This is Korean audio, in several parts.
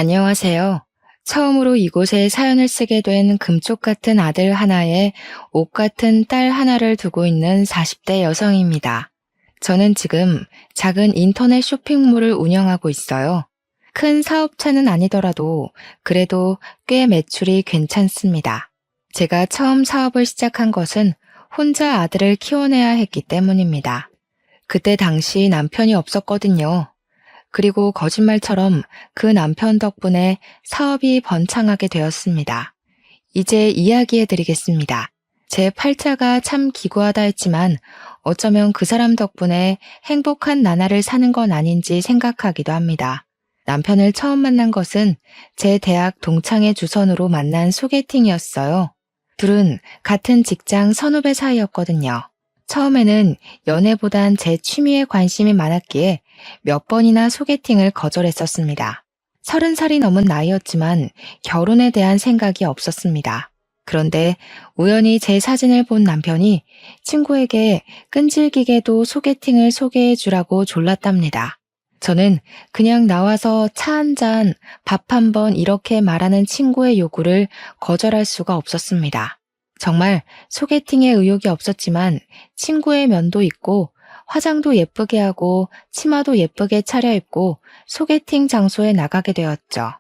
안녕하세요. 처음으로 이곳에 사연을 쓰게 된 금쪽 같은 아들 하나에 옥 같은 딸 하나를 두고 있는 40대 여성입니다. 저는 지금 작은 인터넷 쇼핑몰을 운영하고 있어요. 큰 사업차는 아니더라도 그래도 꽤 매출이 괜찮습니다. 제가 처음 사업을 시작한 것은 혼자 아들을 키워내야 했기 때문입니다. 그때 당시 남편이 없었거든요. 그리고 거짓말처럼 그 남편 덕분에 사업이 번창하게 되었습니다. 이제 이야기해 드리겠습니다. 제 팔자가 참 기구하다 했지만 어쩌면 그 사람 덕분에 행복한 나날을 사는 건 아닌지 생각하기도 합니다. 남편을 처음 만난 것은 제 대학 동창회 주선으로 만난 소개팅이었어요. 둘은 같은 직장 선후배 사이였거든요. 처음에는 연애보단 제 취미에 관심이 많았기에 몇 번이나 소개팅을 거절했었습니다. 30살이 넘은 나이였지만 결혼에 대한 생각이 없었습니다. 그런데 우연히 제 사진을 본 남편이 친구에게 끈질기게도 소개팅을 소개해 주라고 졸랐답니다. 저는 그냥 나와서 차 한 잔, 밥 한 번 이렇게 말하는 친구의 요구를 거절할 수가 없었습니다. 정말 소개팅에 의욕이 없었지만 친구의 면도 있고 화장도 예쁘게 하고 치마도 예쁘게 차려입고 소개팅 장소에 나가게 되었죠.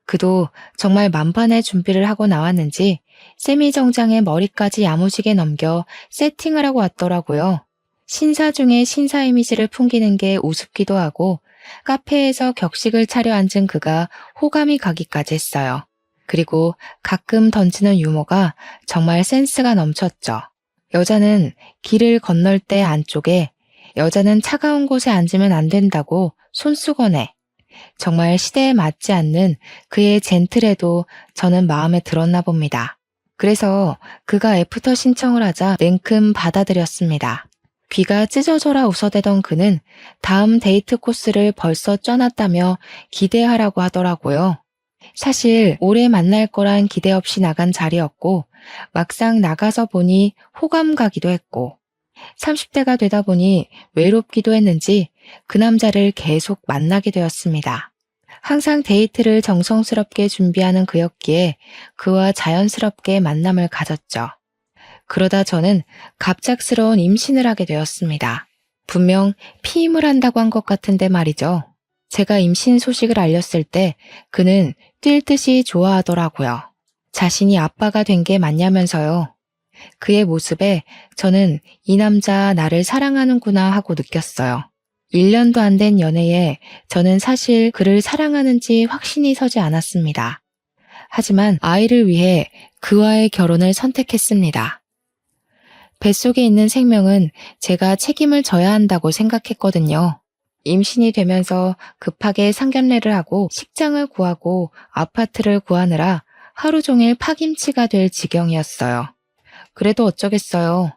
그도 정말 만반의 준비를 하고 나왔는지 세미정장에 머리까지 야무지게 넘겨 세팅을 하고 왔더라고요. 신사 중에 신사 이미지를 풍기는 게 우습기도 하고 카페에서 격식을 차려 앉은 그가 호감이 가기까지 했어요. 그리고 가끔 던지는 유머가 정말 센스가 넘쳤죠. 여자는 길을 건널 때 안쪽에, 여자는 차가운 곳에 앉으면 안 된다고 손수건에. 정말 시대에 맞지 않는 그의 젠틀해도 저는 마음에 들었나 봅니다. 그래서 그가 애프터 신청을 하자 냉큼 받아들였습니다. 귀가 찢어져라 웃어대던 그는 다음 데이트 코스를 벌써 쪄놨다며 기대하라고 하더라고요. 사실 오래 만날 거란 기대 없이 나간 자리였고 막상 나가서 보니 호감 가기도 했고 30대가 되다 보니 외롭기도 했는지 그 남자를 계속 만나게 되었습니다. 항상 데이트를 정성스럽게 준비하는 그였기에 그와 자연스럽게 만남을 가졌죠. 그러다 저는 갑작스러운 임신을 하게 되었습니다. 분명 피임을 한다고 한 것 같은데 말이죠. 제가 임신 소식을 알렸을 때 그는 뛸 듯이 좋아하더라고요. 자신이 아빠가 된 게 맞냐면서요. 그의 모습에 저는 이 남자 나를 사랑하는구나 하고 느꼈어요. 1년도 안 된 연애에 저는 사실 그를 사랑하는지 확신이 서지 않았습니다. 하지만 아이를 위해 그와의 결혼을 선택했습니다. 뱃속에 있는 생명은 제가 책임을 져야 한다고 생각했거든요. 임신이 되면서 급하게 상견례를 하고 식장을 구하고 아파트를 구하느라 하루 종일 파김치가 될 지경이었어요. 그래도 어쩌겠어요.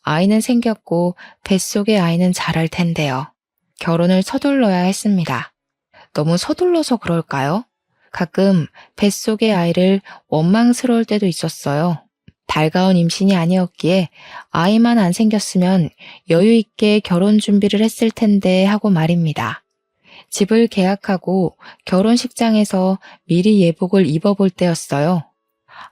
아이는 생겼고 뱃속의 아이는 자랄 텐데요. 결혼을 서둘러야 했습니다. 너무 서둘러서 그럴까요? 가끔 뱃속의 아이를 원망스러울 때도 있었어요. 달가운 임신이 아니었기에 아이만 안 생겼으면 여유 있게 결혼 준비를 했을 텐데 하고 말입니다. 집을 계약하고 결혼식장에서 미리 예복을 입어볼 때였어요.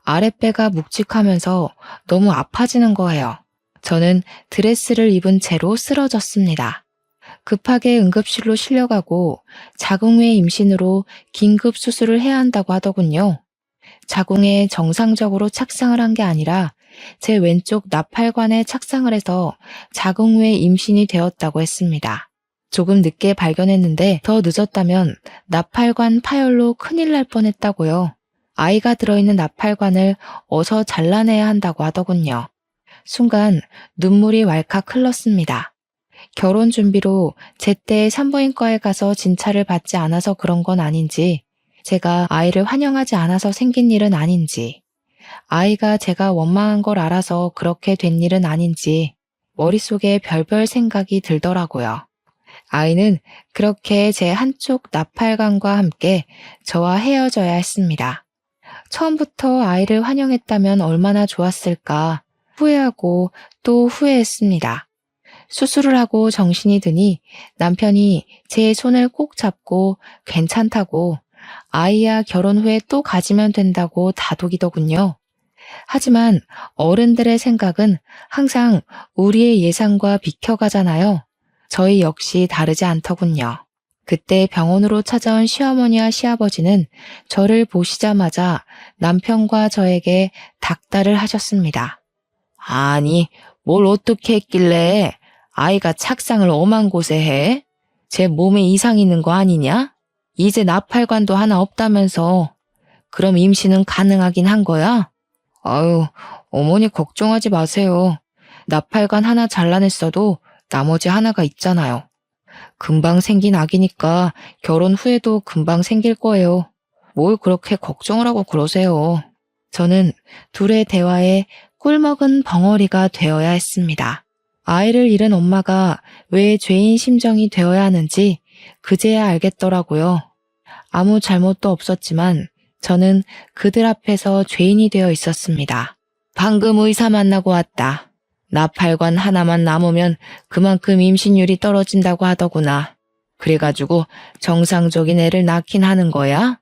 아랫배가 묵직하면서 너무 아파지는 거예요. 저는 드레스를 입은 채로 쓰러졌습니다. 급하게 응급실로 실려가고 자궁외 임신으로 긴급 수술을 해야 한다고 하더군요. 자궁에 정상적으로 착상을 한 게 아니라 제 왼쪽 나팔관에 착상을 해서 자궁외 임신이 되었다고 했습니다. 조금 늦게 발견했는데 더 늦었다면 나팔관 파열로 큰일 날 뻔했다고요. 아이가 들어있는 나팔관을 어서 잘라내야 한다고 하더군요. 순간 눈물이 왈칵 흘렀습니다. 결혼 준비로 제때 산부인과에 가서 진찰을 받지 않아서 그런 건 아닌지, 제가 아이를 환영하지 않아서 생긴 일은 아닌지, 아이가 제가 원망한 걸 알아서 그렇게 된 일은 아닌지 머릿속에 별별 생각이 들더라고요. 아이는 그렇게 제 한쪽 나팔관과 함께 저와 헤어져야 했습니다. 처음부터 아이를 환영했다면 얼마나 좋았을까 후회하고 또 후회했습니다. 수술을 하고 정신이 드니 남편이 제 손을 꼭 잡고 괜찮다고, 아이야 결혼 후에 또 가지면 된다고 다독이더군요. 하지만 어른들의 생각은 항상 우리의 예상과 비켜가잖아요. 저희 역시 다르지 않더군요. 그때 병원으로 찾아온 시어머니와 시아버지는 저를 보시자마자 남편과 저에게 닥달을 하셨습니다. 아니, 뭘 어떻게 했길래 아이가 착상을 엄한 곳에 해? 제 몸에 이상 있는 거 아니냐? 이제 나팔관도 하나 없다면서. 그럼 임신은 가능하긴 한 거야? 아유, 어머니 걱정하지 마세요. 나팔관 하나 잘라냈어도 나머지 하나가 있잖아요. 금방 생긴 아기니까 결혼 후에도 금방 생길 거예요. 뭘 그렇게 걱정을 하고 그러세요. 저는 둘의 대화에 꿀먹은 벙어리가 되어야 했습니다. 아이를 잃은 엄마가 왜 죄인 심정이 되어야 하는지 그제야 알겠더라고요. 아무 잘못도 없었지만 저는 그들 앞에서 죄인이 되어 있었습니다. 방금 의사 만나고 왔다. 나팔관 하나만 남으면 그만큼 임신율이 떨어진다고 하더구나. 그래가지고 정상적인 애를 낳긴 하는 거야?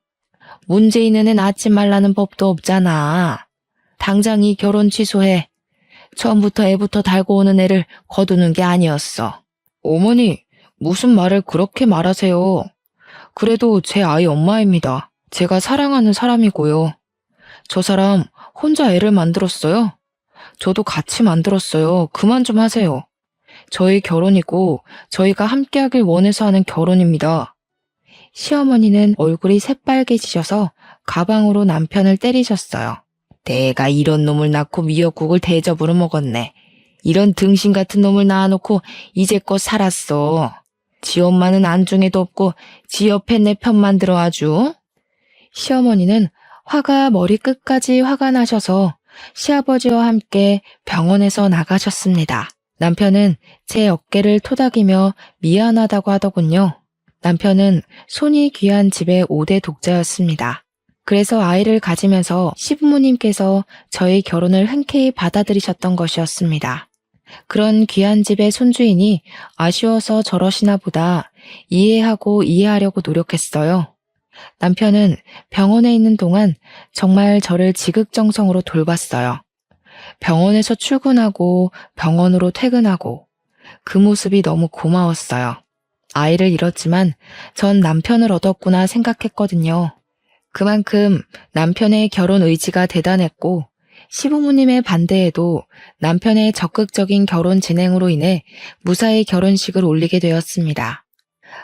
문제 있는 애 낳지 말라는 법도 없잖아. 당장 이 결혼 취소해. 처음부터 애부터 달고 오는 애를 거두는 게 아니었어. 어머니, 무슨 말을 그렇게 말하세요? 그래도 제 아이 엄마입니다. 제가 사랑하는 사람이고요. 저 사람 혼자 애를 만들었어요. 저도 같이 만들었어요. 그만 좀 하세요. 저희 결혼이고 저희가 함께하길 원해서 하는 결혼입니다. 시어머니는 얼굴이 새빨개지셔서 가방으로 남편을 때리셨어요. 내가 이런 놈을 낳고 미역국을 대접으로 먹었네. 이런 등신 같은 놈을 낳아놓고 이제껏 살았어. 지 엄마는 안중에도 없고 지 옆에 내 편만 들어 아주. 시어머니는 화가 머리끝까지 화가 나셔서 시아버지와 함께 병원에서 나가셨습니다. 남편은 제 어깨를 토닥이며 미안하다고 하더군요. 남편은 손이 귀한 집의 5대 독자였습니다. 그래서 아이를 가지면서 시부모님께서 저희 결혼을 흔쾌히 받아들이셨던 것이었습니다. 그런 귀한 집의 손주이니 아쉬워서 저러시나 보다 이해하고 이해하려고 노력했어요. 남편은 병원에 있는 동안 정말 저를 지극정성으로 돌봤어요. 병원에서 출근하고 병원으로 퇴근하고 그 모습이 너무 고마웠어요. 아이를 잃었지만 전 남편을 얻었구나 생각했거든요. 그만큼 남편의 결혼 의지가 대단했고 시부모님의 반대에도 남편의 적극적인 결혼 진행으로 인해 무사히 결혼식을 올리게 되었습니다.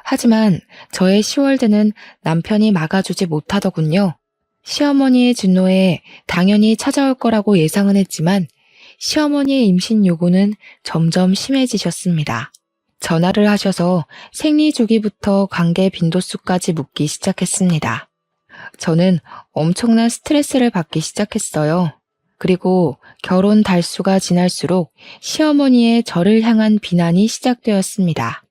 하지만 저의 10월드는 남편이 막아주지 못하더군요. 시어머니의 진노에 당연히 찾아올 거라고 예상은 했지만 시어머니의 임신 요구는 점점 심해지셨습니다. 전화를 하셔서 생리 주기부터 관계 빈도수까지 묻기 시작했습니다. 저는 엄청난 스트레스를 받기 시작했어요. 그리고 결혼 달수가 지날수록 시어머니의 저를 향한 비난이 시작되었습니다.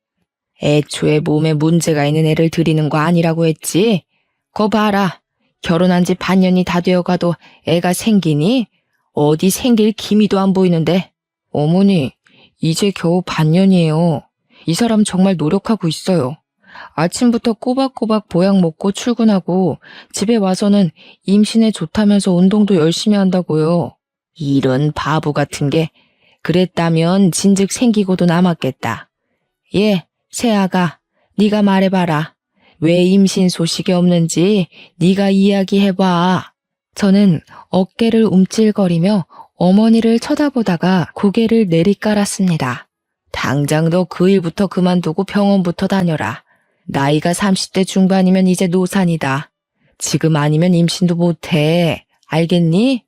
애초에 몸에 문제가 있는 애를 들이는 거 아니라고 했지? 거 봐라. 결혼한 지 반년이 다 되어가도 애가 생기니? 어디 생길 기미도 안 보이는데. 어머니, 이제 겨우 반년이에요. 이 사람 정말 노력하고 있어요. 아침부터 꼬박꼬박 보약 먹고 출근하고 집에 와서는 임신에 좋다면서 운동도 열심히 한다고요. 이런 바보 같은 게. 그랬다면 진즉 생기고도 남았겠다. 예, 새아가, 네가 말해봐라. 왜 임신 소식이 없는지 네가 이야기해봐. 저는 어깨를 움찔거리며 어머니를 쳐다보다가 고개를 내리깔았습니다. 당장 너 그 일부터 그만두고 병원부터 다녀라. 나이가 30대 중반이면 이제 노산이다. 지금 아니면 임신도 못해. 알겠니?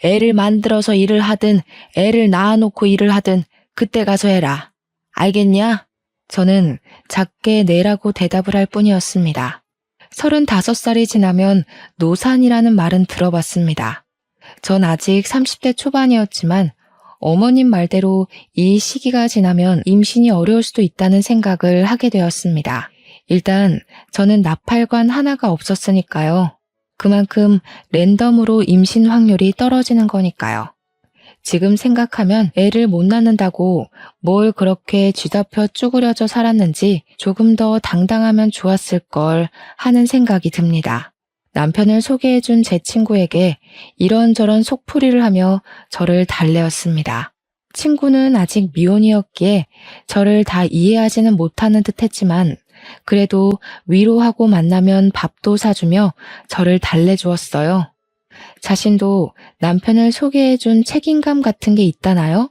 애를 만들어서 일을 하든 애를 낳아놓고 일을 하든 그때 가서 해라. 알겠냐? 저는 작게 네라고 대답을 할 뿐이었습니다. 35살이 지나면 노산이라는 말은 들어봤습니다. 전 아직 30대 초반이었지만 어머님 말대로 이 시기가 지나면 임신이 어려울 수도 있다는 생각을 하게 되었습니다. 일단 저는 나팔관 하나가 없었으니까요. 그만큼 랜덤으로 임신 확률이 떨어지는 거니까요. 지금 생각하면 애를 못 낳는다고 뭘 그렇게 쥐잡혀 쭈그려져 살았는지 조금 더 당당하면 좋았을 걸 하는 생각이 듭니다. 남편을 소개해준 제 친구에게 이런저런 속풀이를 하며 저를 달래었습니다. 친구는 아직 미혼이었기에 저를 다 이해하지는 못하는 듯 했지만 그래도 위로하고 만나면 밥도 사주며 저를 달래주었어요. 자신도 남편을 소개해준 책임감 같은 게 있다나요?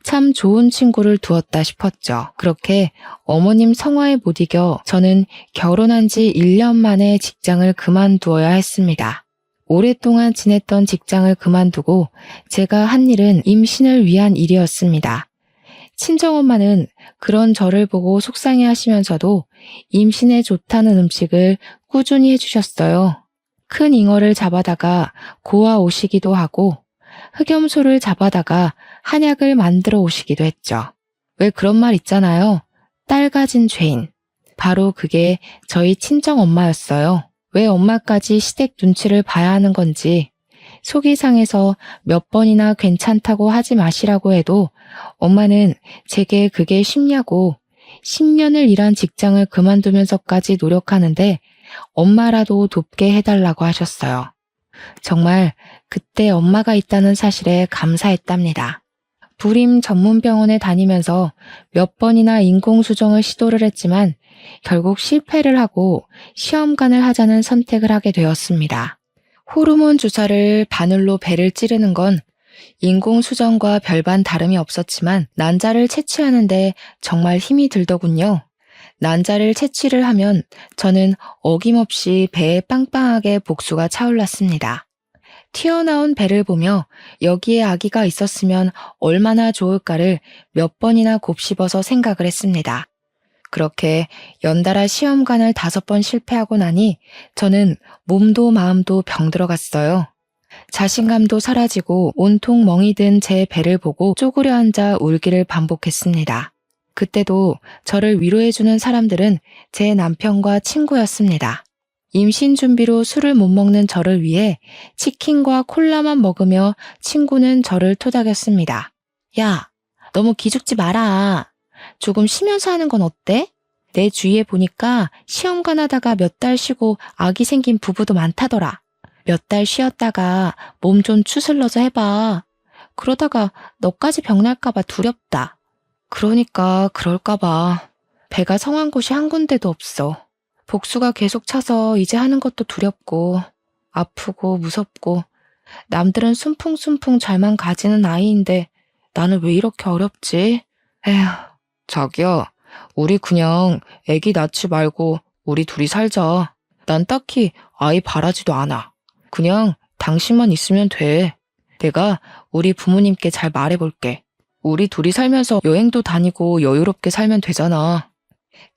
참 좋은 친구를 두었다 싶었죠. 그렇게 어머님 성화에 못 이겨 저는 결혼한 지 1년 만에 직장을 그만두어야 했습니다. 오랫동안 지냈던 직장을 그만두고 제가 한 일은 임신을 위한 일이었습니다. 친정엄마는 그런 저를 보고 속상해 하시면서도 임신에 좋다는 음식을 꾸준히 해주셨어요. 큰 잉어를 잡아다가 고아 오시기도 하고 흑염소를 잡아다가 한약을 만들어 오시기도 했죠. 왜 그런 말 있잖아요. 딸 가진 죄인. 바로 그게 저희 친정엄마였어요. 왜 엄마까지 시댁 눈치를 봐야 하는 건지 속이 상해서 몇 번이나 괜찮다고 하지 마시라고 해도 엄마는 제게 그게 쉽냐고 10년을 일한 직장을 그만두면서까지 노력하는데 엄마라도 돕게 해달라고 하셨어요. 정말 그때 엄마가 있다는 사실에 감사했답니다. 불임 전문병원에 다니면서 몇 번이나 인공수정을 시도를 했지만 결국 실패를 하고 시험관을 하자는 선택을 하게 되었습니다. 호르몬 주사를 바늘로 배를 찌르는 건 인공수정과 별반 다름이 없었지만 난자를 채취하는데 정말 힘이 들더군요. 난자를 채취를 하면 저는 어김없이 배에 빵빵하게 복수가 차올랐습니다. 튀어나온 배를 보며 여기에 아기가 있었으면 얼마나 좋을까를 몇 번이나 곱씹어서 생각을 했습니다. 그렇게 연달아 시험관을 5번 실패하고 나니 저는 몸도 마음도 병들어갔어요. 자신감도 사라지고 온통 멍이 든 제 배를 보고 쪼그려 앉아 울기를 반복했습니다. 그때도 저를 위로해주는 사람들은 제 남편과 친구였습니다. 임신 준비로 술을 못 먹는 저를 위해 치킨과 콜라만 먹으며 친구는 저를 토닥였습니다. 야, 너무 기죽지 마라. 조금 쉬면서 하는 건 어때? 내 주위에 보니까 시험관 하다가 몇 달 쉬고 아기 생긴 부부도 많다더라. 몇 달 쉬었다가 몸 좀 추슬러서 해봐. 그러다가 너까지 병날까봐 두렵다. 그러니까 그럴까봐. 배가 성한 곳이 한 군데도 없어. 복수가 계속 차서 이제 하는 것도 두렵고 아프고 무섭고 남들은 순풍순풍 잘만 가지는 아이인데 나는 왜 이렇게 어렵지? 에휴, 자기야, 우리 그냥 애기 낳지 말고 우리 둘이 살자. 난 딱히 아이 바라지도 않아. 그냥 당신만 있으면 돼. 내가 우리 부모님께 잘 말해볼게. 우리 둘이 살면서 여행도 다니고 여유롭게 살면 되잖아.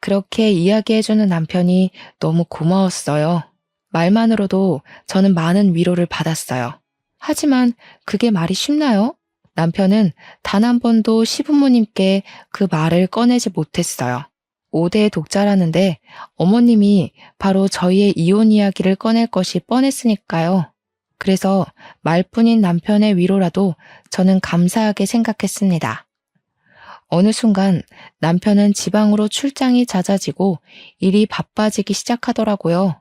그렇게 이야기해주는 남편이 너무 고마웠어요. 말만으로도 저는 많은 위로를 받았어요. 하지만 그게 말이 쉽나요? 남편은 단 한 번도 시부모님께 그 말을 꺼내지 못했어요. 5대 독자라는데 어머님이 바로 저희의 이혼 이야기를 꺼낼 것이 뻔했으니까요. 그래서 말뿐인 남편의 위로라도 저는 감사하게 생각했습니다. 어느 순간 남편은 지방으로 출장이 잦아지고 일이 바빠지기 시작하더라고요.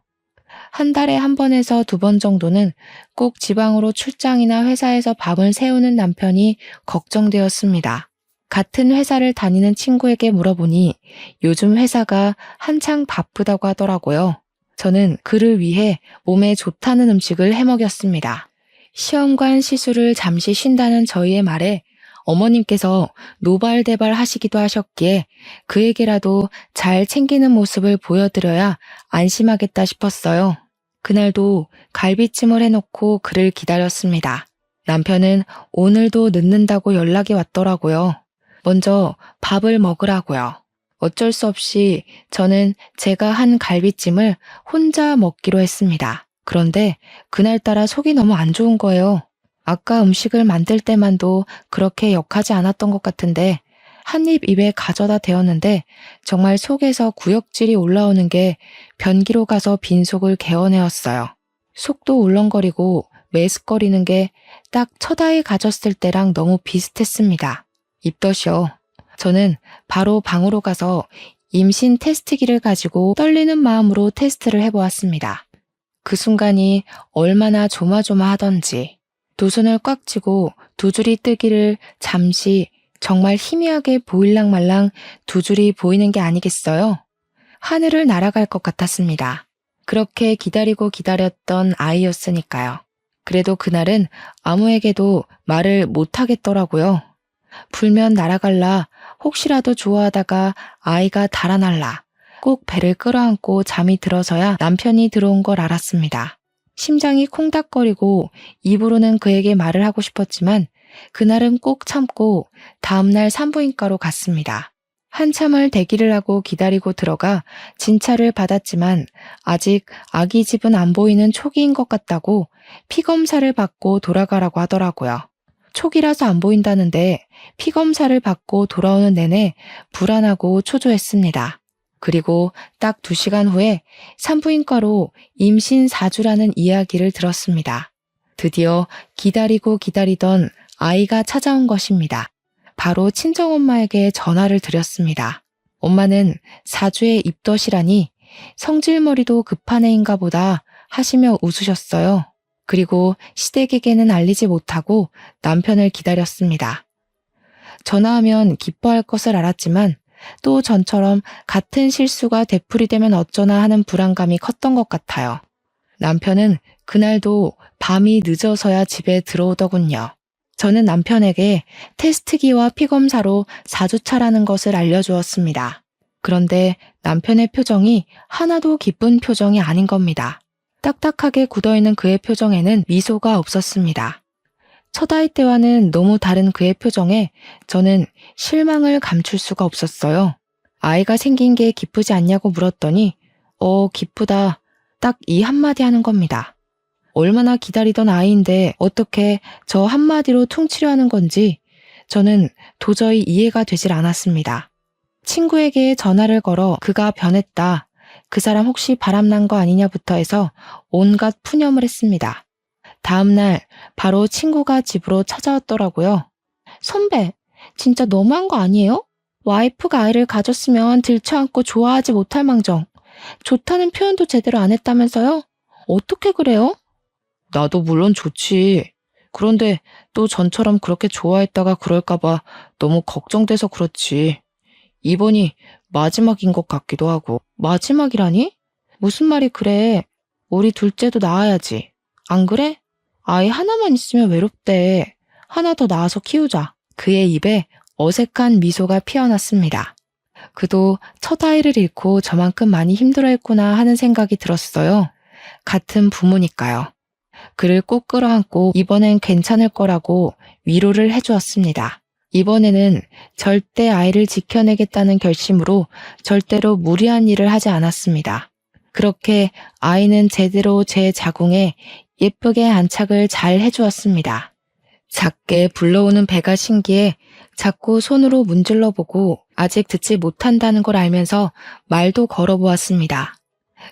한 달에 1번에서 2번 정도는 꼭 지방으로 출장이나 회사에서 밤을 새우는 남편이 걱정되었습니다. 같은 회사를 다니는 친구에게 물어보니 요즘 회사가 한창 바쁘다고 하더라고요. 저는 그를 위해 몸에 좋다는 음식을 해먹였습니다. 시험관 시술을 잠시 쉰다는 저희의 말에 어머님께서 노발대발 하시기도 하셨기에 그에게라도 잘 챙기는 모습을 보여드려야 안심하겠다 싶었어요. 그날도 갈비찜을 해놓고 그를 기다렸습니다. 남편은 오늘도 늦는다고 연락이 왔더라고요. 먼저 밥을 먹으라고요. 어쩔 수 없이 저는 제가 한 갈비찜을 혼자 먹기로 했습니다. 그런데 그날따라 속이 너무 안 좋은 거예요. 아까 음식을 만들 때만도 그렇게 역하지 않았던 것 같은데 한 입 입에 가져다 대었는데 정말 속에서 구역질이 올라오는 게 변기로 가서 빈속을 개어내었어요. 속도 울렁거리고 메스거리는 게 딱 첫 아이 가졌을 때랑 너무 비슷했습니다. 입덧이요. 저는 바로 방으로 가서 임신 테스트기를 가지고 떨리는 마음으로 테스트를 해보았습니다. 그 순간이 얼마나 조마조마하던지 두 손을 꽉 쥐고 두 줄이 뜨기를 잠시 정말 희미하게 보일랑말랑 두 줄이 보이는 게 아니겠어요? 하늘을 날아갈 것 같았습니다. 그렇게 기다리고 기다렸던 아이였으니까요. 그래도 그날은 아무에게도 말을 못하겠더라고요. 불면 날아갈라, 혹시라도 좋아하다가 아이가 달아날라, 꼭 배를 끌어안고 잠이 들어서야 남편이 들어온 걸 알았습니다. 심장이 콩닥거리고 입으로는 그에게 말을 하고 싶었지만 그날은 꼭 참고 다음날 산부인과로 갔습니다. 한참을 대기를 하고 기다리고 들어가 진찰을 받았지만 아직 아기 집은 안 보이는 초기인 것 같다고 피검사를 받고 돌아가라고 하더라고요. 초기라서 안 보인다는데 피검사를 받고 돌아오는 내내 불안하고 초조했습니다. 그리고 딱 2시간 후에 산부인과로 임신 4주라는 이야기를 들었습니다. 드디어 기다리고 기다리던 아이가 찾아온 것입니다. 바로 친정엄마에게 전화를 드렸습니다. 엄마는 4주의 입덧이라니 성질머리도 급한 애인가 보다 하시며 웃으셨어요. 그리고 시댁에게는 알리지 못하고 남편을 기다렸습니다. 전화하면 기뻐할 것을 알았지만 또 전처럼 같은 실수가 되풀이되면 어쩌나 하는 불안감이 컸던 것 같아요. 남편은 그날도 밤이 늦어서야 집에 들어오더군요. 저는 남편에게 테스트기와 피검사로 4주차라는 것을 알려주었습니다. 그런데 남편의 표정이 하나도 기쁜 표정이 아닌 겁니다. 딱딱하게 굳어있는 그의 표정에는 미소가 없었습니다. 첫 아이 때와는 너무 다른 그의 표정에 저는 실망을 감출 수가 없었어요. 아이가 생긴 게 기쁘지 않냐고 물었더니 기쁘다. 딱 이 한마디 하는 겁니다. 얼마나 기다리던 아이인데 어떻게 저 한마디로 퉁치려 하는 건지 저는 도저히 이해가 되질 않았습니다. 친구에게 전화를 걸어 그가 변했다. 그 사람 혹시 바람난 거 아니냐부터 해서 온갖 푸념을 했습니다. 다음날 바로 친구가 집으로 찾아왔더라고요. 선배, 진짜 너무한 거 아니에요? 와이프가 아이를 가졌으면 들쳐안고 좋아하지 못할 망정. 좋다는 표현도 제대로 안 했다면서요? 어떻게 그래요? 나도 물론 좋지. 그런데 또 전처럼 그렇게 좋아했다가 그럴까봐 너무 걱정돼서 그렇지. 이번이 마지막인 것 같기도 하고. 마지막이라니? 무슨 말이 그래. 우리 둘째도 낳아야지. 안 그래? 아이 하나만 있으면 외롭대. 하나 더 낳아서 키우자. 그의 입에 어색한 미소가 피어났습니다. 그도 첫 아이를 잃고 저만큼 많이 힘들어했구나 하는 생각이 들었어요. 같은 부모니까요. 그를 꼭 끌어안고 이번엔 괜찮을 거라고 위로를 해주었습니다. 이번에는 절대 아이를 지켜내겠다는 결심으로 절대로 무리한 일을 하지 않았습니다. 그렇게 아이는 제대로 제 자궁에 예쁘게 안착을 잘 해주었습니다. 작게 불러오는 배가 신기해 자꾸 손으로 문질러 보고 아직 듣지 못한다는 걸 알면서 말도 걸어보았습니다.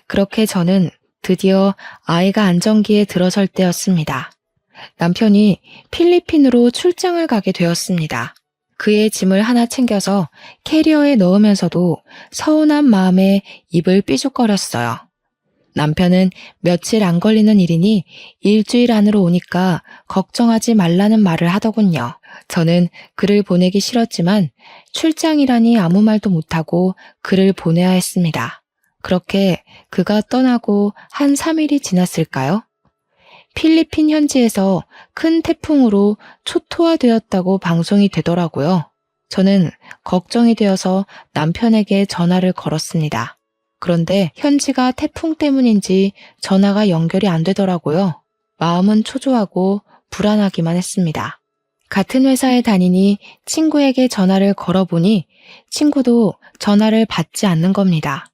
그렇게 저는 드디어 아이가 안정기에 들어설 때였습니다. 남편이 필리핀으로 출장을 가게 되었습니다. 그의 짐을 하나 챙겨서 캐리어에 넣으면서도 서운한 마음에 입을 삐죽거렸어요. 남편은 며칠 안 걸리는 일이니 일주일 안으로 오니까 걱정하지 말라는 말을 하더군요. 저는 그를 보내기 싫었지만 출장이라니 아무 말도 못하고 그를 보내야 했습니다. 그렇게 그가 떠나고 한 3일이 지났을까요? 필리핀 현지에서 큰 태풍으로 초토화되었다고 방송이 되더라고요. 저는 걱정이 되어서 남편에게 전화를 걸었습니다. 그런데 현지가 태풍 때문인지 전화가 연결이 안 되더라고요. 마음은 초조하고 불안하기만 했습니다. 같은 회사에 다니니 친구에게 전화를 걸어보니 친구도 전화를 받지 않는 겁니다.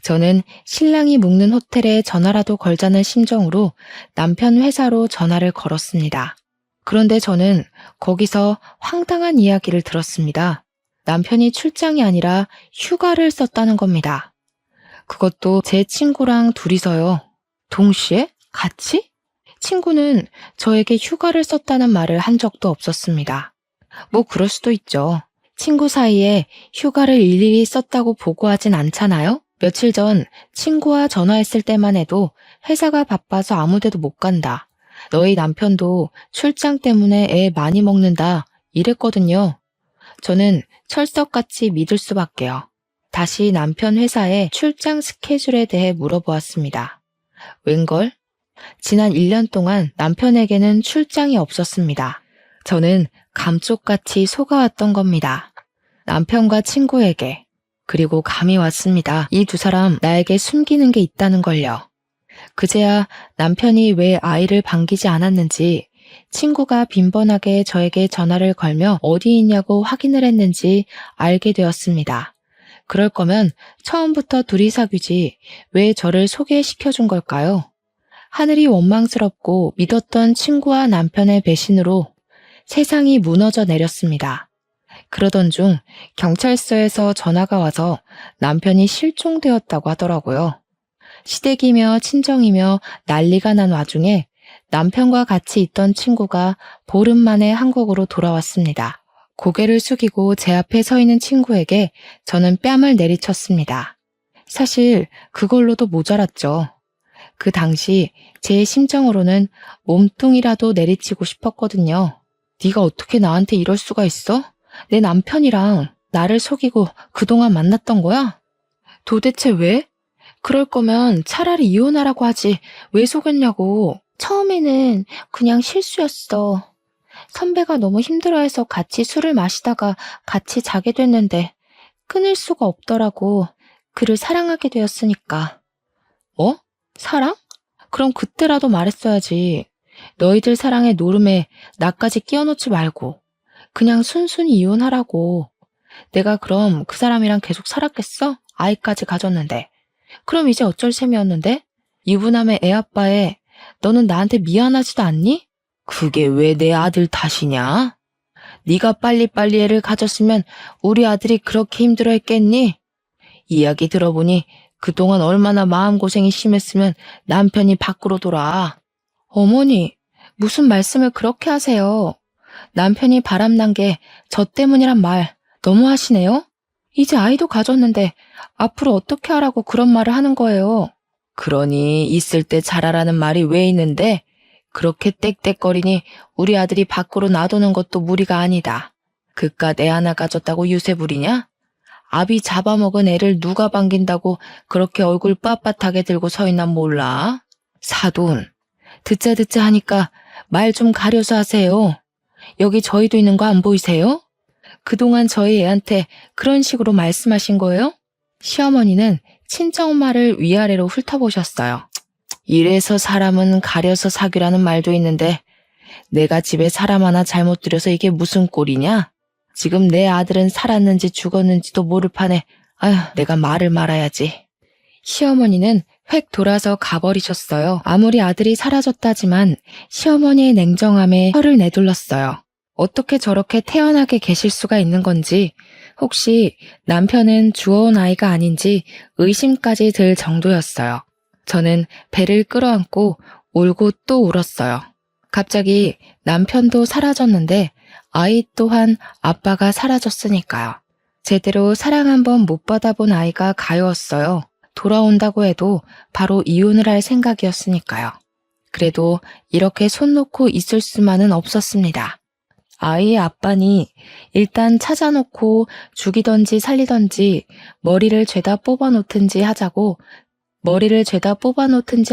저는 신랑이 묵는 호텔에 전화라도 걸자는 심정으로 남편 회사로 전화를 걸었습니다. 그런데 저는 거기서 황당한 이야기를 들었습니다. 남편이 출장이 아니라 휴가를 썼다는 겁니다. 그것도 제 친구랑 둘이서요. 동시에? 같이? 친구는 저에게 휴가를 썼다는 말을 한 적도 없었습니다. 뭐 그럴 수도 있죠. 친구 사이에 휴가를 일일이 썼다고 보고하진 않잖아요? 며칠 전 친구와 전화했을 때만 해도 회사가 바빠서 아무 데도 못 간다. 너희 남편도 출장 때문에 애 많이 먹는다. 이랬거든요. 저는 철석같이 믿을 수밖에요. 다시 남편 회사의 출장 스케줄에 대해 물어보았습니다. 웬걸? 지난 1년 동안 남편에게는 출장이 없었습니다. 저는 감쪽같이 속아왔던 겁니다. 남편과 친구에게. 그리고 감이 왔습니다. 이 두 사람 나에게 숨기는 게 있다는 걸요. 그제야 남편이 왜 아이를 반기지 않았는지, 친구가 빈번하게 저에게 전화를 걸며 어디 있냐고 확인을 했는지 알게 되었습니다. 그럴 거면 처음부터 둘이 사귀지 왜 저를 소개시켜준 걸까요? 하늘이 원망스럽고 믿었던 친구와 남편의 배신으로 세상이 무너져 내렸습니다. 그러던 중 경찰서에서 전화가 와서 남편이 실종되었다고 하더라고요. 시댁이며 친정이며 난리가 난 와중에 남편과 같이 있던 친구가 보름 만에 한국으로 돌아왔습니다. 고개를 숙이고 제 앞에 서 있는 친구에게 저는 뺨을 내리쳤습니다. 사실 그걸로도 모자랐죠. 그 당시 제 심정으로는 몸뚱이라도 내리치고 싶었거든요. 네가 어떻게 나한테 이럴 수가 있어? 내 남편이랑 나를 속이고 그동안 만났던 거야? 도대체 왜? 그럴 거면 차라리 이혼하라고 하지 왜 속였냐고. 처음에는 그냥 실수였어. 선배가 너무 힘들어해서 같이 술을 마시다가 같이 자게 됐는데 끊을 수가 없더라고. 그를 사랑하게 되었으니까. 뭐? 사랑? 그럼 그때라도 말했어야지. 너희들 사랑의 노름에 나까지 끼워놓지 말고 그냥 순순히 이혼하라고. 내가 그럼 그 사람이랑 계속 살았겠어? 아이까지 가졌는데. 그럼 이제 어쩔 셈이었는데? 유부남의 애아빠에 너는 나한테 미안하지도 않니? 그게 왜 내 아들 탓이냐? 네가 빨리빨리 애를 가졌으면 우리 아들이 그렇게 힘들어했겠니? 이야기 들어보니 그동안 얼마나 마음고생이 심했으면 남편이 밖으로 돌아. 어머니, 무슨 말씀을 그렇게 하세요? 남편이 바람난 게 저 때문이란 말 너무 하시네요? 이제 아이도 가졌는데 앞으로 어떻게 하라고 그런 말을 하는 거예요? 그러니 있을 때 잘하라는 말이 왜 있는데 그렇게 떽떽거리니 우리 아들이 밖으로 놔두는 것도 무리가 아니다. 그깟 애 하나 가졌다고 유세 부리냐? 아비 잡아먹은 애를 누가 반긴다고 그렇게 얼굴 빳빳하게 들고 서 있나 몰라? 사돈, 듣자 하니까 말 좀 가려서 하세요. 여기 저희도 있는 거 안 보이세요? 그동안 저희 애한테 그런 식으로 말씀하신 거예요? 시어머니는 친정엄마를 위아래로 훑어보셨어요. 이래서 사람은 가려서 사귀라는 말도 있는데 내가 집에 사람 하나 잘못 들여서 이게 무슨 꼴이냐? 지금 내 아들은 살았는지 죽었는지도 모를 판에 아휴 내가 말을 말아야지. 시어머니는 획 돌아서 가버리셨어요. 아무리 아들이 사라졌다지만 시어머니의 냉정함에 혀를 내둘렀어요. 어떻게 저렇게 태연하게 계실 수가 있는 건지, 혹시 남편은 주워온 아이가 아닌지 의심까지 들 정도였어요. 저는 배를 끌어안고 울고 또 울었어요. 갑자기 남편도 사라졌는데 아이 또한 아빠가 사라졌으니까요. 제대로 사랑 한번 못 받아본 아이가 가여웠어요. 돌아온다고 해도 바로 이혼을 할 생각이었으니까요. 그래도 이렇게 손 놓고 있을 수만은 없었습니다. 아이의 아빠니 일단 찾아놓고 죽이던지 살리던지 머리를 죄다 뽑아놓든지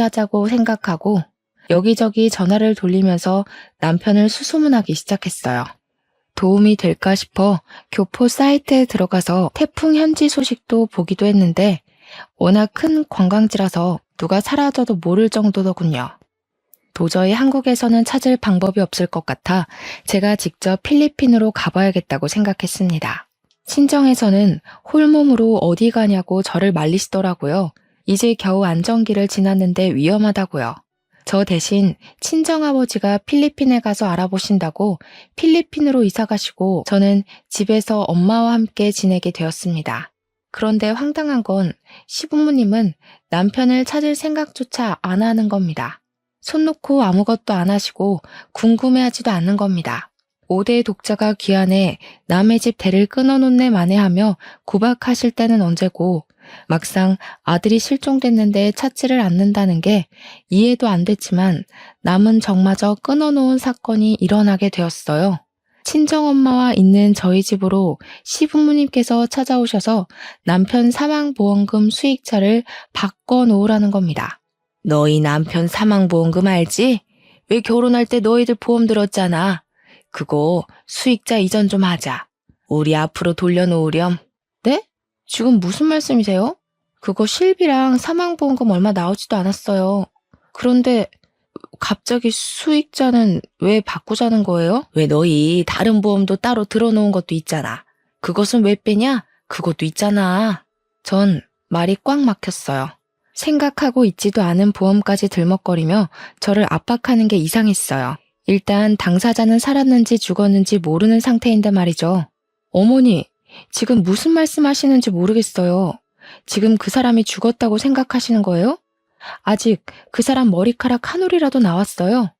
하자고 생각하고 여기저기 전화를 돌리면서 남편을 수소문하기 시작했어요. 도움이 될까 싶어 교포 사이트에 들어가서 태풍 현지 소식도 보기도 했는데 워낙 큰 관광지라서 누가 사라져도 모를 정도더군요. 도저히 한국에서는 찾을 방법이 없을 것 같아 제가 직접 필리핀으로 가봐야겠다고 생각했습니다. 친정에서는 홀몸으로 어디 가냐고 저를 말리시더라고요. 이제 겨우 안정기를 지났는데 위험하다고요. 저 대신 친정아버지가 필리핀에 가서 알아보신다고 필리핀으로 이사 가시고 저는 집에서 엄마와 함께 지내게 되었습니다. 그런데 황당한 건 시부모님은 남편을 찾을 생각조차 안 하는 겁니다. 손 놓고 아무것도 안 하시고 궁금해하지도 않는 겁니다. 5대 독자가 귀환해 남의 집 대를 끊어놓네 마네 하며 구박하실 때는 언제고 막상 아들이 실종됐는데 찾지를 않는다는 게 이해도 안 됐지만 남은 정마저 끊어놓은 사건이 일어나게 되었어요. 친정엄마와 있는 저희 집으로 시부모님께서 찾아오셔서 남편 사망보험금 수익자를 바꿔놓으라는 겁니다. 너희 남편 사망보험금 알지? 왜 결혼할 때 너희들 보험 들었잖아. 그거 수익자 이전 좀 하자. 우리 앞으로 돌려놓으렴. 네? 지금 무슨 말씀이세요? 그거 실비랑 사망보험금 얼마 나오지도 않았어요. 그런데 갑자기 수익자는 왜 바꾸자는 거예요? 왜 너희 다른 보험도 따로 들어놓은 것도 있잖아. 그것은 왜 빼냐? 그것도 있잖아. 전 말이 꽉 막혔어요. 생각하고 있지도 않은 보험까지 들먹거리며 저를 압박하는 게 이상했어요. 일단 당사자는 살았는지 죽었는지 모르는 상태인데 말이죠. 어머니, 지금 무슨 말씀하시는지 모르겠어요. 지금 그 사람이 죽었다고 생각하시는 거예요? 아직 그 사람 머리카락 한 올이라도 나왔어요.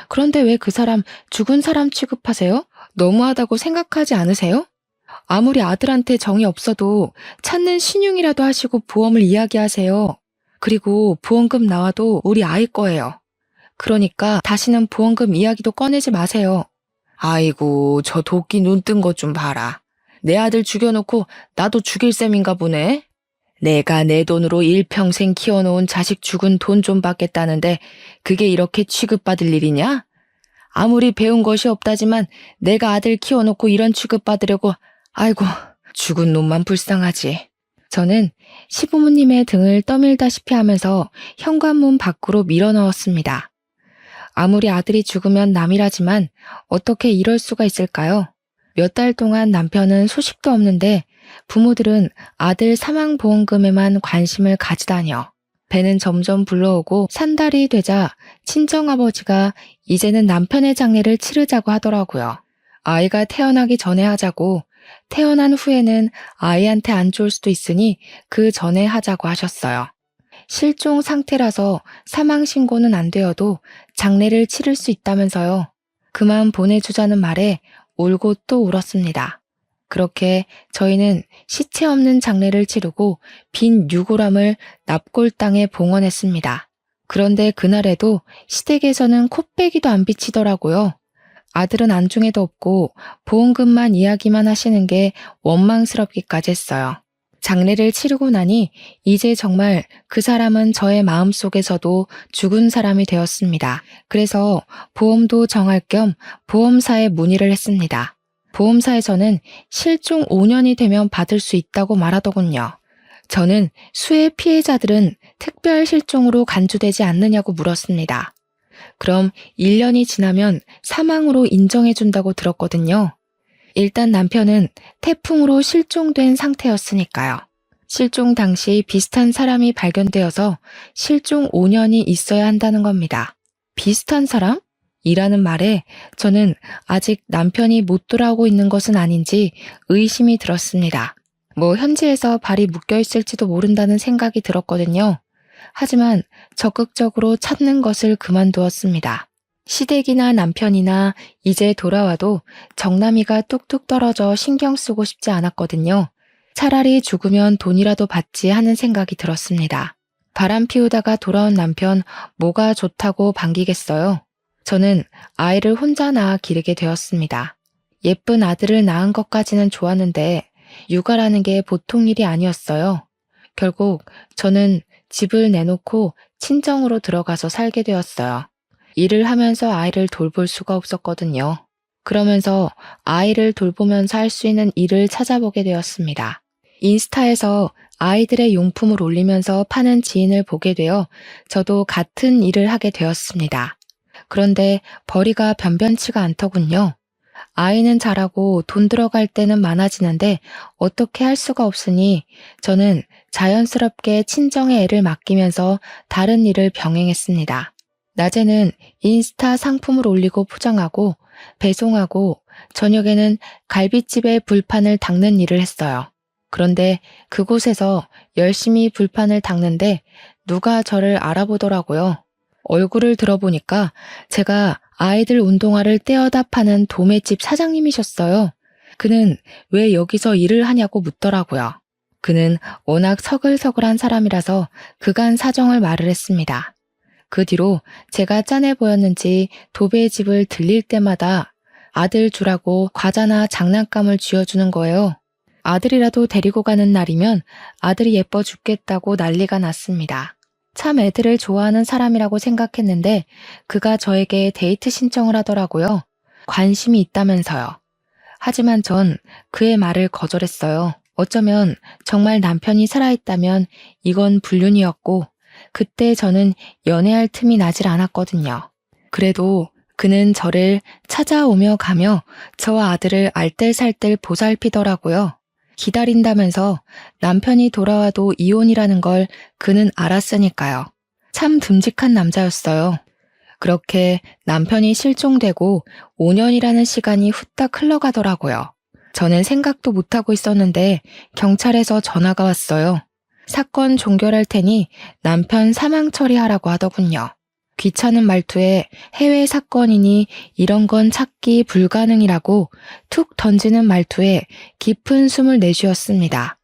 그런데 왜 그 사람 죽은 사람 취급하세요? 너무하다고 생각하지 않으세요? 아무리 아들한테 정이 없어도 찾는 신용이라도 하시고 보험을 이야기하세요. 그리고 보험금 나와도 우리 아이 거예요. 그러니까 다시는 보험금 이야기도 꺼내지 마세요. 아이고, 저 도끼 눈 뜬 것 좀 봐라. 내 아들 죽여놓고 나도 죽일 셈인가 보네. 내가 내 돈으로 일평생 키워놓은 자식 죽은 돈 좀 받겠다는데 그게 이렇게 취급받을 일이냐? 아무리 배운 것이 없다지만 내가 아들 키워놓고 이런 취급받으려고, 아이고, 죽은 놈만 불쌍하지. 저는 시부모님의 등을 떠밀다시피 하면서 현관문 밖으로 밀어넣었습니다. 아무리 아들이 죽으면 남이라지만 어떻게 이럴 수가 있을까요? 몇 달 동안 남편은 소식도 없는데 부모들은 아들 사망보험금에만 관심을 가지다녀. 배는 점점 불러오고 산 달이 되자 친정아버지가 이제는 남편의 장례를 치르자고 하더라고요. 아이가 태어나기 전에 하자고, 태어난 후에는 아이한테 안 좋을 수도 있으니 그 전에 하자고 하셨어요. 실종 상태라서 사망신고는 안 되어도 장례를 치를 수 있다면서요. 그만 보내주자는 말에 울고 또 울었습니다. 그렇게 저희는 시체 없는 장례를 치르고 빈 유골함을 납골 땅에 봉헌했습니다. 그런데 그날에도 시댁에서는 코빼기도 안 비치더라고요. 아들은 안중에도 없고 보험금만 이야기만 하시는 게 원망스럽기까지 했어요. 장례를 치르고 나니 이제 정말 그 사람은 저의 마음속에서도 죽은 사람이 되었습니다. 그래서 보험도 정할 겸 보험사에 문의를 했습니다. 보험사에서는 실종 5년이 되면 받을 수 있다고 말하더군요. 저는 수해 피해자들은 특별 실종으로 간주되지 않느냐고 물었습니다. 그럼 1년이 지나면 사망으로 인정해준다고 들었거든요. 일단 남편은 태풍으로 실종된 상태였으니까요. 실종 당시 비슷한 사람이 발견되어서 실종 5년이 있어야 한다는 겁니다. 비슷한 사람? 이라는 말에 저는 아직 남편이 못 돌아오고 있는 것은 아닌지 의심이 들었습니다. 현지에서 발이 묶여 있을지도 모른다는 생각이 들었거든요. 하지만 적극적으로 찾는 것을 그만두었습니다. 시댁이나 남편이나 이제 돌아와도 정남이가 뚝뚝 떨어져 신경 쓰고 싶지 않았거든요. 차라리 죽으면 돈이라도 받지 하는 생각이 들었습니다. 바람 피우다가 돌아온 남편 뭐가 좋다고 반기겠어요. 저는 아이를 혼자 낳아 기르게 되었습니다. 예쁜 아들을 낳은 것까지는 좋았는데 육아라는 게 보통 일이 아니었어요. 결국 저는 집을 내놓고 친정으로 들어가서 살게 되었어요. 일을 하면서 아이를 돌볼 수가 없었거든요. 그러면서 아이를 돌보면서 할 수 있는 일을 찾아보게 되었습니다. 인스타에서 아이들의 용품을 올리면서 파는 지인을 보게 되어 저도 같은 일을 하게 되었습니다. 그런데 벌이가 변변치가 않더군요. 아이는 자라고 돈 들어갈 때는 많아지는데 어떻게 할 수가 없으니 저는 자연스럽게 친정의 애를 맡기면서 다른 일을 병행했습니다. 낮에는 인스타 상품을 올리고 포장하고 배송하고 저녁에는 갈비집에 불판을 닦는 일을 했어요. 그런데 그곳에서 열심히 불판을 닦는데 누가 저를 알아보더라고요. 얼굴을 들어보니까 제가 아이들 운동화를 떼어다 파는 도매집 사장님이셨어요. 그는 왜 여기서 일을 하냐고 묻더라고요. 그는 워낙 서글서글한 사람이라서 그간 사정을 말을 했습니다. 그 뒤로 제가 짠해 보였는지 도배의 집을 들릴 때마다 아들 주라고 과자나 장난감을 쥐어주는 거예요. 아들이라도 데리고 가는 날이면 아들이 예뻐 죽겠다고 난리가 났습니다. 참 애들을 좋아하는 사람이라고 생각했는데 그가 저에게 데이트 신청을 하더라고요. 관심이 있다면서요. 하지만 전 그의 말을 거절했어요. 어쩌면 정말 남편이 살아있다면 이건 불륜이었고 그때 저는 연애할 틈이 나질 않았거든요. 그래도 그는 저를 찾아오며 가며 저와 아들을 알뜰살뜰 보살피더라고요. 기다린다면서 남편이 돌아와도 이혼이라는 걸 그는 알았으니까요. 참 듬직한 남자였어요. 그렇게 남편이 실종되고 5년이라는 시간이 후딱 흘러가더라고요. 저는 생각도 못하고 있었는데 경찰에서 전화가 왔어요. 사건 종결할 테니 남편 사망 처리하라고 하더군요. 귀찮은 말투에 해외 사건이니 이런 건 찾기 불가능이라고 툭 던지는 말투에 깊은 숨을 내쉬었습니다.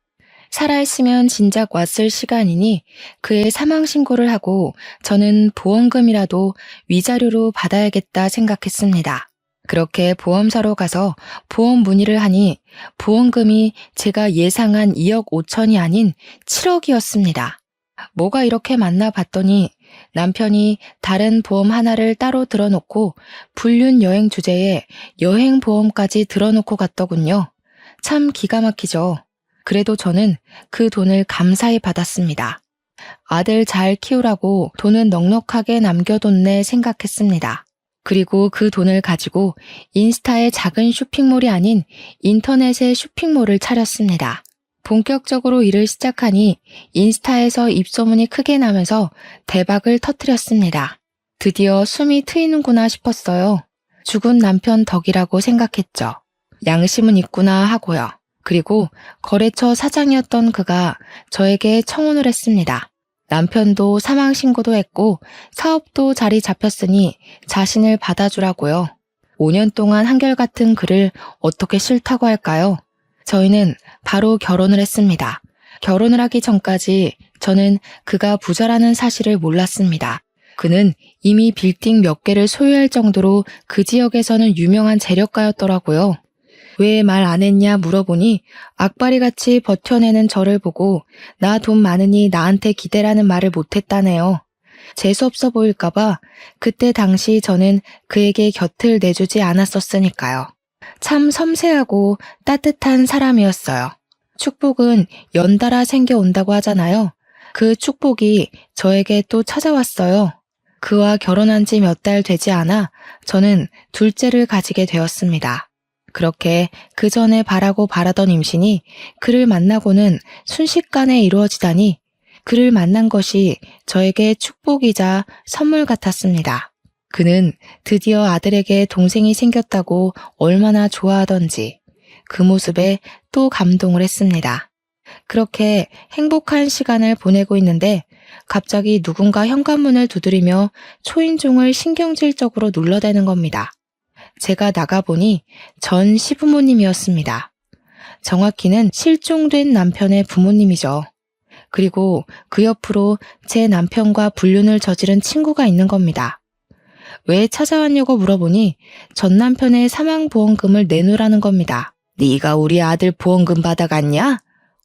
살아있으면 진작 왔을 시간이니 그의 사망 신고를 하고 저는 보험금이라도 위자료로 받아야겠다 생각했습니다. 그렇게 보험사로 가서 보험 문의를 하니 보험금이 제가 예상한 2억 5천이 아닌 7억이었습니다. 뭐가 이렇게 많나 봤더니 남편이 다른 보험 하나를 따로 들어놓고 불륜 여행 주제에 여행 보험까지 들어놓고 갔더군요. 참 기가 막히죠. 그래도 저는 그 돈을 감사히 받았습니다. 아들 잘 키우라고 돈은 넉넉하게 남겨뒀네 생각했습니다. 그리고 그 돈을 가지고 인스타의 작은 쇼핑몰이 아닌 인터넷의 쇼핑몰을 차렸습니다. 본격적으로 일을 시작하니 인스타에서 입소문이 크게 나면서 대박을 터뜨렸습니다. 드디어 숨이 트이는구나 싶었어요. 죽은 남편 덕이라고 생각했죠. 양심은 있구나 하고요. 그리고 거래처 사장이었던 그가 저에게 청혼을 했습니다. 남편도 사망 신고도 했고 사업도 자리 잡혔으니 자신을 받아주라고요. 5년 동안 한결같은 그를 어떻게 싫다고 할까요? 저희는 바로 결혼을 했습니다. 결혼을 하기 전까지 저는 그가 부자라는 사실을 몰랐습니다. 그는 이미 빌딩 몇 개를 소유할 정도로 그 지역에서는 유명한 재력가였더라고요. 왜 말 안 했냐 물어보니 악바리같이 버텨내는 저를 보고 나 돈 많으니 나한테 기대라는 말을 못했다네요. 재수없어 보일까봐 그때 당시 저는 그에게 곁을 내주지 않았었으니까요. 참 섬세하고 따뜻한 사람이었어요. 축복은 연달아 생겨온다고 하잖아요. 그 축복이 저에게 또 찾아왔어요. 그와 결혼한 지 몇 달 되지 않아 저는 둘째를 가지게 되었습니다. 그렇게 그 전에 바라고 바라던 임신이 그를 만나고는 순식간에 이루어지다니 그를 만난 것이 저에게 축복이자 선물 같았습니다. 그는 드디어 아들에게 동생이 생겼다고 얼마나 좋아하던지 그 모습에 또 감동을 했습니다. 그렇게 행복한 시간을 보내고 있는데 갑자기 누군가 현관문을 두드리며 초인종을 신경질적으로 눌러대는 겁니다. 제가 나가보니 전 시부모님이었습니다. 정확히는 실종된 남편의 부모님이죠. 그리고 그 옆으로 제 남편과 불륜을 저지른 친구가 있는 겁니다. 왜 찾아왔냐고 물어보니 전 남편의 사망보험금을 내놓으라는 겁니다. 네가 우리 아들 보험금 받아갔냐?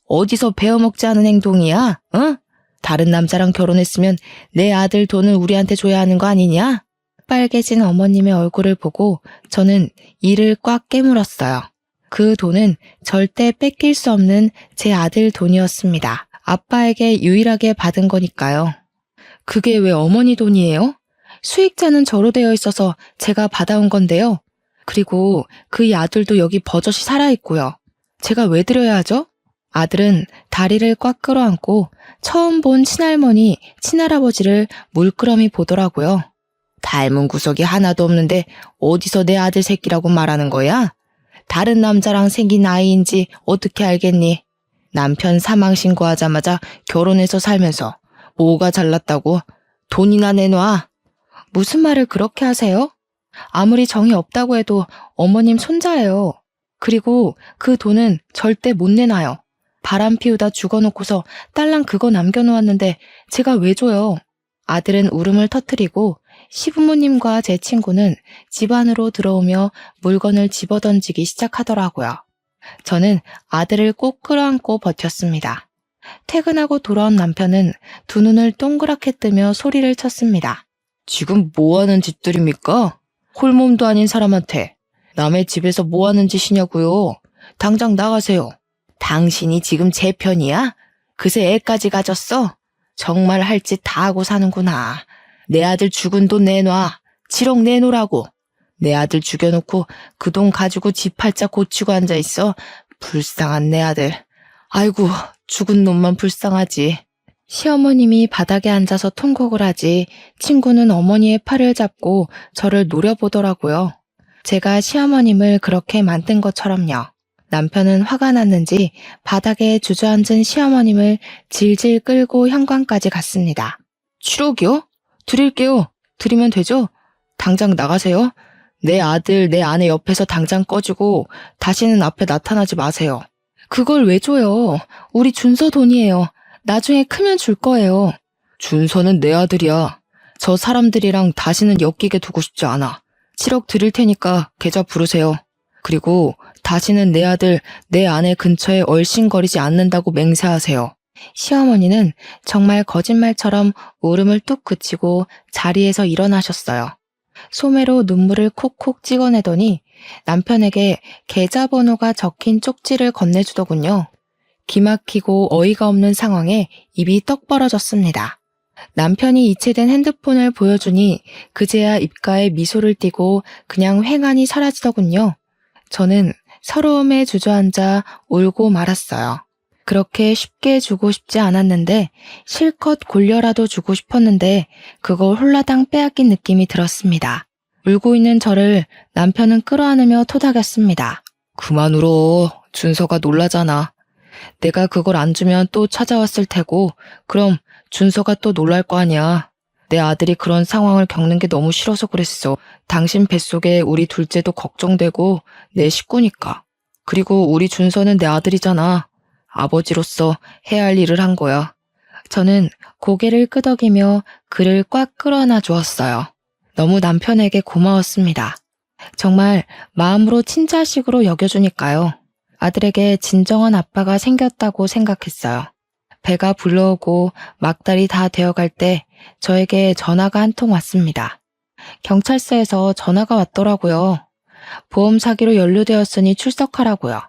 어디서 베어먹지 않은 행동이야? 어? 다른 남자랑 결혼했으면 내 아들 돈을 우리한테 줘야 하는 거 아니냐? 빨개진 어머님의 얼굴을 보고 저는 이를 꽉 깨물었어요. 그 돈은 절대 뺏길 수 없는 제 아들 돈이었습니다. 아빠에게 유일하게 받은 거니까요. 그게 왜 어머니 돈이에요? 수익자는 저로 되어 있어서 제가 받아온 건데요. 그리고 그 아들도 여기 버젓이 살아있고요. 제가 왜 드려야 하죠? 아들은 다리를 꽉 끌어안고 처음 본 친할머니, 친할아버지를 물끄러미 보더라고요. 닮은 구석이 하나도 없는데 어디서 내 아들 새끼라고 말하는 거야? 다른 남자랑 생긴 아이인지 어떻게 알겠니? 남편 사망 신고하자마자 결혼해서 살면서 뭐가 잘났다고? 돈이나 내놔. 무슨 말을 그렇게 하세요? 아무리 정이 없다고 해도 어머님 손자예요. 그리고 그 돈은 절대 못 내놔요. 바람 피우다 죽어놓고서 딸랑 그거 남겨놓았는데 제가 왜 줘요? 아들은 울음을 터뜨리고 시부모님과 제 친구는 집 안으로 들어오며 물건을 집어던지기 시작하더라고요. 저는 아들을 꼭 끌어안고 버텼습니다. 퇴근하고 돌아온 남편은 두 눈을 동그랗게 뜨며 소리를 쳤습니다. 지금 뭐하는 짓들입니까? 홀몸도 아닌 사람한테 남의 집에서 뭐하는 짓이냐고요? 당장 나가세요. 당신이 지금 제 편이야? 그새 애까지 가졌어? 정말 할 짓 다 하고 사는구나. 내 아들 죽은 돈 내놔. 7억 내놓으라고. 내 아들 죽여놓고 그 돈 가지고 집 팔자 고치고 앉아있어. 불쌍한 내 아들. 아이고, 죽은 놈만 불쌍하지. 시어머님이 바닥에 앉아서 통곡을 하지 친구는 어머니의 팔을 잡고 저를 노려보더라고요. 제가 시어머님을 그렇게 만든 것처럼요. 남편은 화가 났는지 바닥에 주저앉은 시어머님을 질질 끌고 현관까지 갔습니다. 7억이요? 드릴게요. 드리면 되죠? 당장 나가세요. 내 아들, 내 아내 옆에서 당장 꺼지고 다시는 앞에 나타나지 마세요. 그걸 왜 줘요? 우리 준서 돈이에요. 나중에 크면 줄 거예요. 준서는 내 아들이야. 저 사람들이랑 다시는 엮이게 두고 싶지 않아. 7억 드릴 테니까 계좌 부르세요. 그리고 다시는 내 아들, 내 아내 근처에 얼씬거리지 않는다고 맹세하세요. 시어머니는 정말 거짓말처럼 울음을 뚝 그치고 자리에서 일어나셨어요. 소매로 눈물을 콕콕 찍어내더니 남편에게 계좌번호가 적힌 쪽지를 건네주더군요. 기막히고 어이가 없는 상황에 입이 떡 벌어졌습니다. 남편이 이체된 핸드폰을 보여주니 그제야 입가에 미소를 띠고 그냥 횡하니 사라지더군요. 저는 서러움에 주저앉아 울고 말았어요. 그렇게 쉽게 주고 싶지 않았는데 실컷 골려라도 주고 싶었는데 그걸 홀라당 빼앗긴 느낌이 들었습니다. 울고 있는 저를 남편은 끌어안으며 토닥였습니다. 그만 울어. 준서가 놀라잖아. 내가 그걸 안 주면 또 찾아왔을 테고 그럼 준서가 또 놀랄 거 아니야. 내 아들이 그런 상황을 겪는 게 너무 싫어서 그랬어. 당신 뱃속에 우리 둘째도 걱정되고 내 식구니까. 그리고 우리 준서는 내 아들이잖아. 아버지로서 해야 할 일을 한 거야. 저는 고개를 끄덕이며 그를 꽉 끌어안아 주었어요. 너무 남편에게 고마웠습니다. 정말 마음으로 친자식으로 여겨주니까요. 아들에게 진정한 아빠가 생겼다고 생각했어요. 배가 불러오고 막달이 다 되어갈 때 저에게 전화가 한 통 왔습니다. 경찰서에서 전화가 왔더라고요. 보험 사기로 연루되었으니 출석하라고요.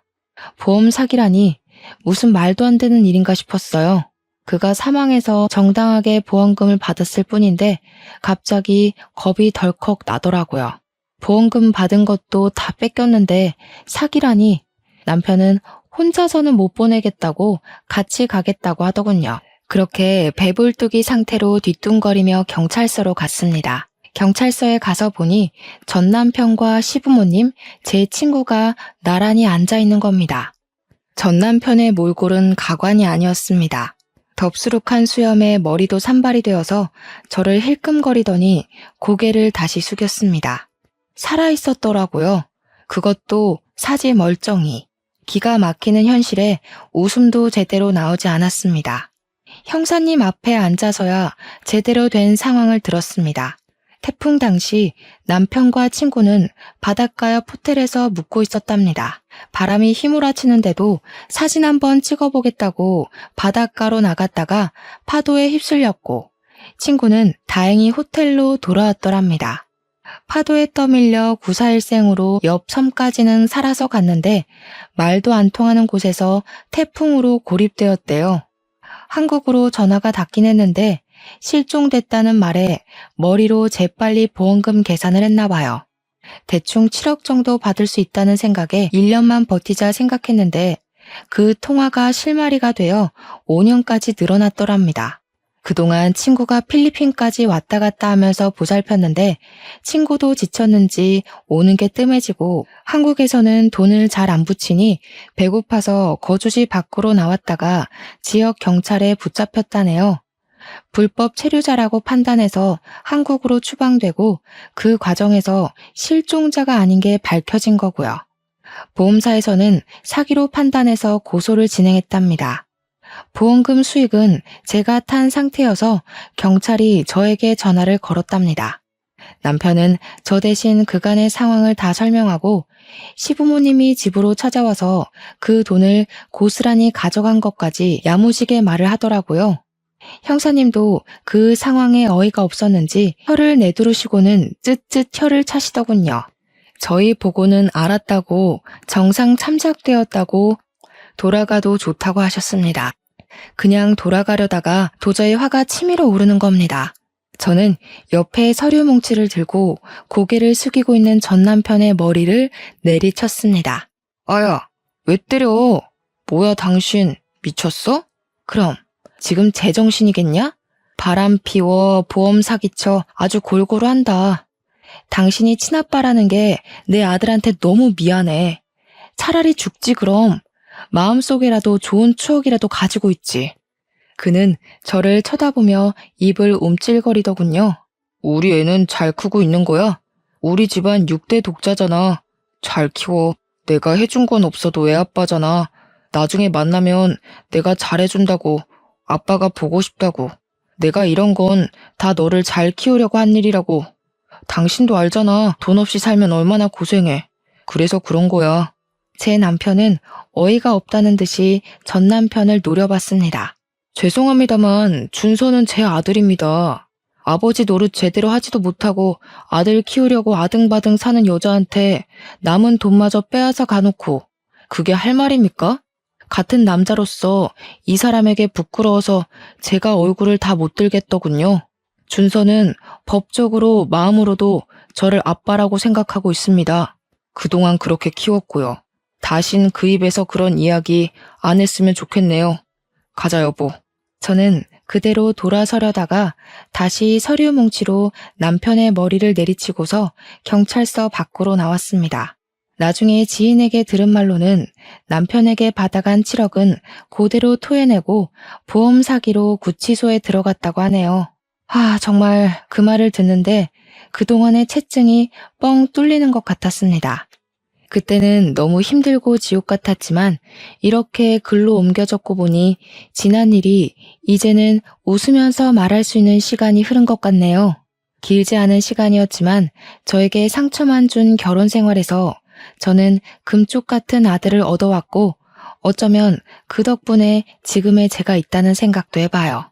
보험 사기라니 무슨 말도 안 되는 일인가 싶었어요. 그가 사망해서 정당하게 보험금을 받았을 뿐인데 갑자기 겁이 덜컥 나더라고요. 보험금 받은 것도 다 뺏겼는데 사기라니 남편은 혼자서는 못 보내겠다고 같이 가겠다고 하더군요. 그렇게 배불뚝이 상태로 뒤뚱거리며 경찰서로 갔습니다. 경찰서에 가서 보니 전 남편과 시부모님, 제 친구가 나란히 앉아 있는 겁니다. 전 남편의 몰골은 가관이 아니었습니다. 덥수룩한 수염에 머리도 산발이 되어서 저를 힐끔거리더니 고개를 다시 숙였습니다. 살아있었더라고요. 그것도 사지 멀쩡히. 기가 막히는 현실에 웃음도 제대로 나오지 않았습니다. 형사님 앞에 앉아서야 제대로 된 상황을 들었습니다. 태풍 당시 남편과 친구는 바닷가 옆 호텔에서 묵고 있었답니다. 바람이 휘몰아치는데도 사진 한번 찍어보겠다고 바닷가로 나갔다가 파도에 휩쓸렸고 친구는 다행히 호텔로 돌아왔더랍니다. 파도에 떠밀려 구사일생으로 옆 섬까지는 살아서 갔는데 말도 안 통하는 곳에서 태풍으로 고립되었대요. 한국으로 전화가 닿긴 했는데 실종됐다는 말에 머리로 재빨리 보험금 계산을 했나 봐요. 대충 7억 정도 받을 수 있다는 생각에 1년만 버티자 생각했는데 그 통화가 실마리가 되어 5년까지 늘어났더랍니다. 그동안 친구가 필리핀까지 왔다 갔다 하면서 보살폈는데 친구도 지쳤는지 오는 게 뜸해지고 한국에서는 돈을 잘 안 붙이니 배고파서 거주지 밖으로 나왔다가 지역 경찰에 붙잡혔다네요. 불법 체류자라고 판단해서 한국으로 추방되고 그 과정에서 실종자가 아닌 게 밝혀진 거고요. 보험사에서는 사기로 판단해서 고소를 진행했답니다. 보험금 수익은 제가 탄 상태여서 경찰이 저에게 전화를 걸었답니다. 남편은 저 대신 그간의 상황을 다 설명하고 시부모님이 집으로 찾아와서 그 돈을 고스란히 가져간 것까지 야무지게 말을 하더라고요. 형사님도 그 상황에 어이가 없었는지 혀를 내두르시고는 쯧쯧 혀를 차시더군요. 저희 보고는 알았다고, 정상 참작되었다고, 돌아가도 좋다고 하셨습니다. 그냥 돌아가려다가 도저히 화가 치밀어 오르는 겁니다. 저는 옆에 서류 뭉치를 들고 고개를 숙이고 있는 전 남편의 머리를 내리쳤습니다. 아야, 왜 때려? 뭐야 당신, 미쳤어? 그럼 지금 제정신이겠냐? 바람 피워, 보험 사기쳐, 아주 골고루 한다. 당신이 친아빠라는 게 내 아들한테 너무 미안해. 차라리 죽지 그럼. 마음속에라도 좋은 추억이라도 가지고 있지. 그는 저를 쳐다보며 입을 움찔거리더군요. 우리 애는 잘 크고 있는 거야? 우리 집안 6대 독자잖아. 잘 키워. 내가 해준 건 없어도 애 아빠잖아. 나중에 만나면 내가 잘해준다고. 아빠가 보고 싶다고. 내가 이런 건 다 너를 잘 키우려고 한 일이라고. 당신도 알잖아. 돈 없이 살면 얼마나 고생해. 그래서 그런 거야. 제 남편은 어이가 없다는 듯이 전 남편을 노려봤습니다. 죄송합니다만 준서는 제 아들입니다. 아버지 노릇 제대로 하지도 못하고 아들 키우려고 아등바등 사는 여자한테 남은 돈마저 빼앗아 가놓고 그게 할 말입니까? 같은 남자로서 이 사람에게 부끄러워서 제가 얼굴을 다 못 들겠더군요. 준서는 법적으로 마음으로도 저를 아빠라고 생각하고 있습니다. 그동안 그렇게 키웠고요. 다신 그 입에서 그런 이야기 안 했으면 좋겠네요. 가자 여보. 저는 그대로 돌아서려다가 다시 서류 뭉치로 남편의 머리를 내리치고서 경찰서 밖으로 나왔습니다. 나중에 지인에게 들은 말로는 남편에게 받아간 7억은 그대로 토해내고 보험 사기로 구치소에 들어갔다고 하네요. 정말 그 말을 듣는데 그동안의 채증이 뻥 뚫리는 것 같았습니다. 그때는 너무 힘들고 지옥 같았지만 이렇게 글로 옮겨졌고 보니 지난 일이 이제는 웃으면서 말할 수 있는 시간이 흐른 것 같네요. 길지 않은 시간이었지만 저에게 상처만 준 결혼 생활에서 저는 금쪽 같은 아들을 얻어왔고 어쩌면 그 덕분에 지금의 제가 있다는 생각도 해봐요.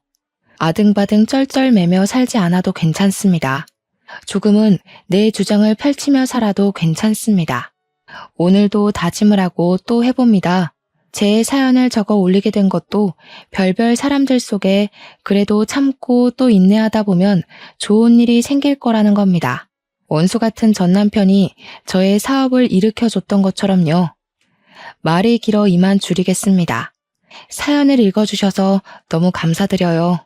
아등바등 쩔쩔매며 살지 않아도 괜찮습니다. 조금은 내 주장을 펼치며 살아도 괜찮습니다. 오늘도 다짐을 하고 또 해봅니다. 제 사연을 적어 올리게 된 것도 별별 사람들 속에 그래도 참고 또 인내하다 보면 좋은 일이 생길 거라는 겁니다. 원수 같은 전 남편이 저의 사업을 일으켜줬던 것처럼요. 말이 길어 이만 줄이겠습니다. 사연을 읽어주셔서 너무 감사드려요.